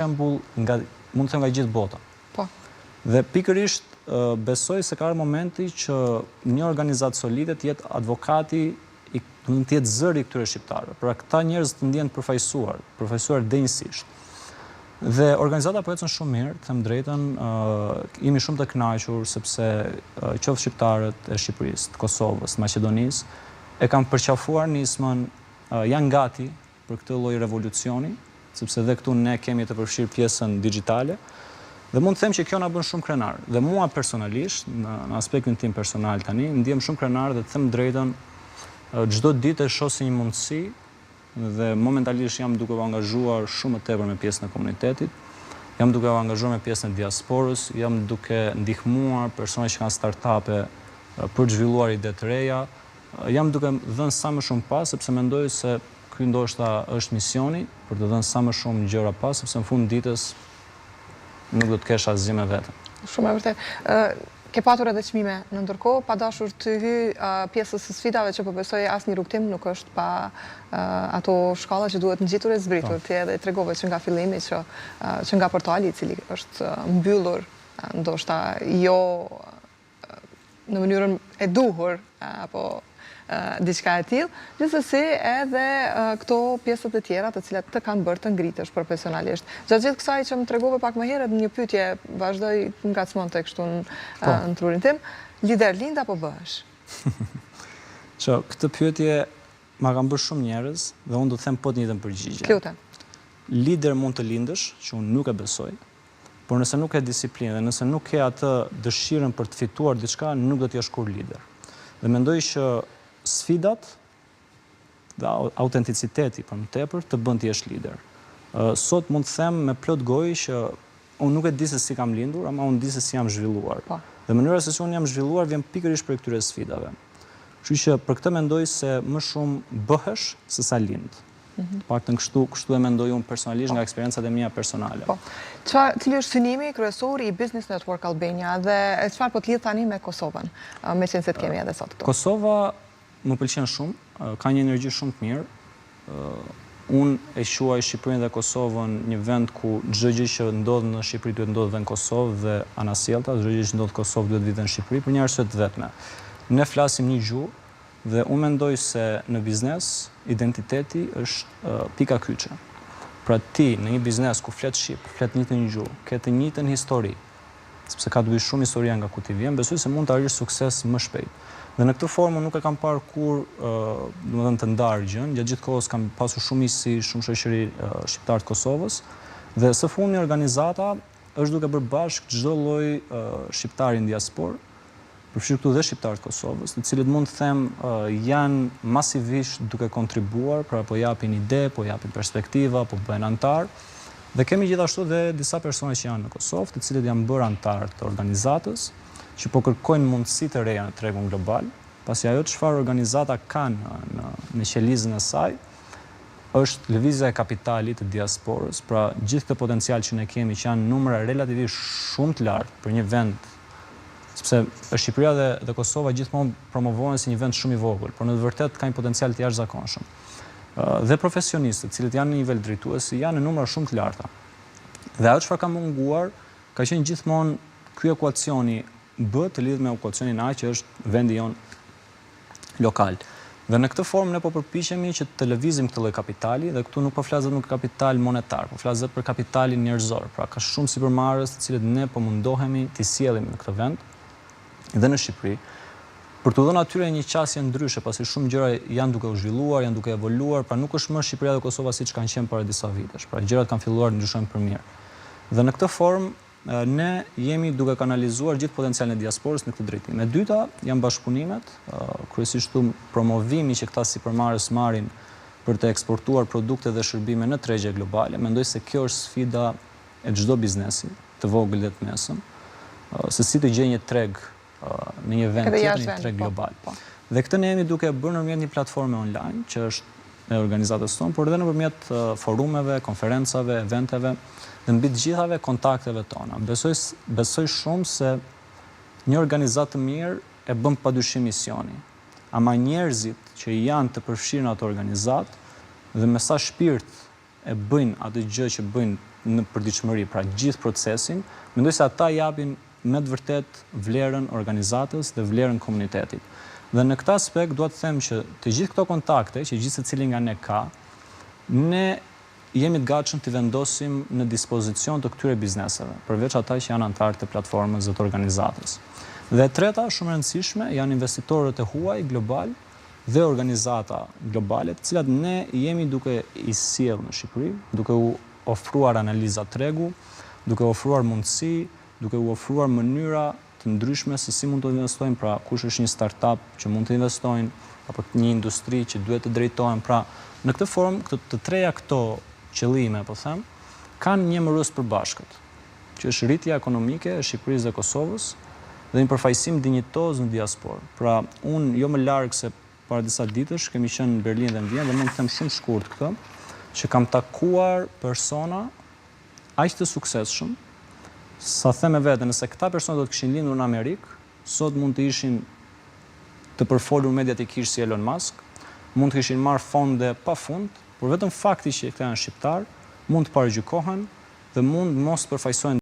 shembull mund të them nga gjithë bota. Po. Dhe pikërisht besoj se ka momenti që një organizatë solide të jetë advokati, mund të jetë zëri i këtyre shqiptarëve. Pra këta njerëz të ndjehen përfaqësuar denjësisht. Dhe organizata po ecën shumë mirë, të them drejtën, jemi shumë të kënaqur sepse qoftë shqiptarët e Shqipërisë, të Kosovës, të Maqedonisë e kanë përqafuar nismën, janë gati për këtë lloj revolucioni, sepse dhe këtu ne kemi të përfshirë pjesën digjitale. Dhe mund të them që kjo na bën shumë krenar. Dhe mua personalisht, në aspektin tim personal tani, ndiem shumë krenar dhe të them drejtën, çdo ditë e shoh si një mundësi dhe momentalisht jam duke u angazhuar shumë më tepër me pjesën e komunitetit. Jam duke u angazhuar me pjesën e diasporës, jam duke ndihmuar persona që kanë startupe për të zhvilluar ide të reja. Jam duke dhënë sa më shumë pas, sepse mendoj se ky ndoshta është misioni për të dhënë sa më shumë gjëra pas, sepse në fund ditës nuk do të kesh asgjë me veten. Shumë e vërtetë. Ke patur edhe çmime në ndërkohë, pa dashur të hy pjesës së sfidave që po besoj asnjë rrugtim nuk është pa ato shkalla që duhet ngjitur e zbritur. Ti edhe tregove që nga fillimi që nga portali i cili është mbyllur, ndoshta jo në mënyrën e duhur apo diçka e tillë, gjithsesi edhe këto pjesët e tjera të cilat të kanë bërë të ngritesh profesionalisht. Gjatë gjithë kësaj që më tregove pak më herët, një pyetje vazhdoi ngacmon tek kështu në trurin tim, lider lind apo bëhesh? Këtë pyetje ma kanë bërë shumë njerëz dhe unë do të them po të njëjtën përgjigje. Lutem. Lider mund të lindësh, që unë nuk e besoj, por nëse nuk ke disiplinë dhe nëse nuk ke atë dëshirën për të fituar diçka, nuk do të jesh kur lider. Dhe mendoj që sfidat dhe autenticiteti për më tepër të bën të jesh lider. Sot mund të them me plot gojë që unë nuk e di se si kam lindur, ama unë di se si jam zhvilluar. Dhe mënyra se si unë jam zhvilluar vjen pikërisht për këtyre sfidave. Kështu që për këtë mendoj se më shumë bëhesh se sa lind. Paktën kështu e mendoj unë personalisht nga eksperiencat e mia personale. Cili është synimi kryesor i Business Network Albania dhe çfarë po të lidh tani me Kosovën, me qenë se të kemi edhe sot këtu? Kosova më pëlqen shumë, ka një energji shumë të mirë. Unë e quaj Shqipërinë dhe Kosovën një vend ku çdo gjë që ndodh në Shqipëri duhet ndodhë dhe në Kosovë dhe anasjellta, çdo gjë që ndodh në Kosovë duhet vitë në Shqipëri për një arsye të vetme. Ne flasim një gjuhë dhe unë mendoj se në biznes identiteti është pika kyçe. Pra ti në një biznes ku flet shqip, flet një gjuhë, ke të njëjtën histori, sepse ka të bëjë shumë historia nga ku ti vjen, besoj se mund të arrish sukses më shpejt. Dhe në këtë formë nuk e kam parë kur, domethënë të ndarë gjën, gjatë gjithë kohës kam pasur shumë miqësi, shumë shoqëri shqiptar të Kosovës, dhe së fundi organizata është duke bërë bashkë çdo lloj shqiptari në diasporë, përfshirë këtu dhe shqiptar të Kosovës, të cilët mund të them janë masivisht duke kontribuar, pra po japin ide, po japin perspektiva, po bëhen antar. Dhe kemi gjithashtu dhe disa persona që janë në Kosovë, të cilët janë bërë antar të organizatës, që po kërkojnë mundësi të reja në tregun global, pasi ajo çfarë organizata ka në qelizën e saj, është lëvizja e kapitalit të diasporës, pra gjithë këtë potencial që ne kemi që janë numra relativisht shumë të lartë për një vend, sepse Shqipëria dhe Kosova gjithmonë promovohen si një vend shumë i vogël, por në të vërtetë ka një potencial të jashtëzakonshëm. Dhe profesionistët, cilët janë në nivel drejtuesi, janë në numra shumë të larta. Dhe ajo çfarë ka munguar, ka qenë gjithmonë ky ekuacioni B të lidhur me ekuacionin A, që është vendi jon lokal. Dhe në këtë formë ne po përpiqemi që të lëvizim këtë lloj kapitali, dhe këtu nuk po flas vetëm për kapital monetar, po flas edhe për kapitalin njerëzor. Pra ka shumë sipërmarrës të cilët ne po mundohemi t'i sjellim në këtë vend dhe në Shqipëri, për të dhënë atyre një qasje ndryshe, pasi shumë gjëra janë duke u zhvilluar, janë duke evoluar, pra nuk është më Shqipëria dhe Kosova siç kanë qenë para disa vitesh. Pra gjërat kanë filluar të ndryshojnë për mirë. Dhe në këtë formë ne jemi duke kanalizuar gjithë potencialin e diasporës në këtë drejtim. E dyta janë bashkëpunimet, kryesisht promovimi që këta sipërmarrës marrin për të eksportuar produkte dhe shërbime në tregje globale. Mendoj se kjo është sfida e çdo biznesi, të vogël dhe të mesëm, se si të gjejë një treg në një vend tjetër, një treg global. Dhe këtë ne jemi duke bërë nëpërmjet një platforme online, që është e organizatës tonë, por edhe nëpërmjet forumeve, konferencave, eventeve, dhe mbi të gjithave kontakteve tona. Besoj shumë se një organizatë të mirë e bën padyshim misioni. Ama njerëzit që janë të përfshirë në ato organizatë dhe me sa shpirt e bëjnë atë gjë që bëjnë në përditshmëri, pra gjithë procesin, mendoj se ata japin me të vërtet vlerën organizatës dhe vlerën komunitetit. Dhe në këtë aspekt dua të them që të gjithë këto kontakte që gjithë secili nga ne ka, ne jemi të gatshëm të vendosim në dispozicion të këtyre bizneseve, përveç ata që janë antarë të platformës dhe të organizatës. Dhe e treta, shumë e rëndësishme, janë investitorët e huaj global dhe organizata globale, të cilat ne jemi duke i sjellë në Shqipëri, duke u ofruar analiza tregu, duke ofruar mundësi, duke u ofruar mënyra të ndryshme se si mund të investojnë, pra kush është një startup që mund të investojnë, apo një industri që duhet të drejtohen. Pra, në këtë formë, të treja këto qëllime, po them, kanë një mërës përbashkët, që është rritja ekonomike e Shqipërisë dhe Kosovës dhe një përfaqësim dinjitoz në diasporë. Pra, unë jo më larg se para disa ditësh kemi qenë në Berlin dhe në Vjenë dhe mund të them shumë shkurt këtë, që kam takuar persona aq të suksesshëm, sa them e vete, nëse këta persona do të kishin lindur në Amerikë, sot mund të ishin të përfolur mediatikisht si Elon Musk, mund të kishin marrë fonde pafund, por vetëm fakti që këta janë shqiptar, mund të paragjykohen dhe mund mos të përfaqësohen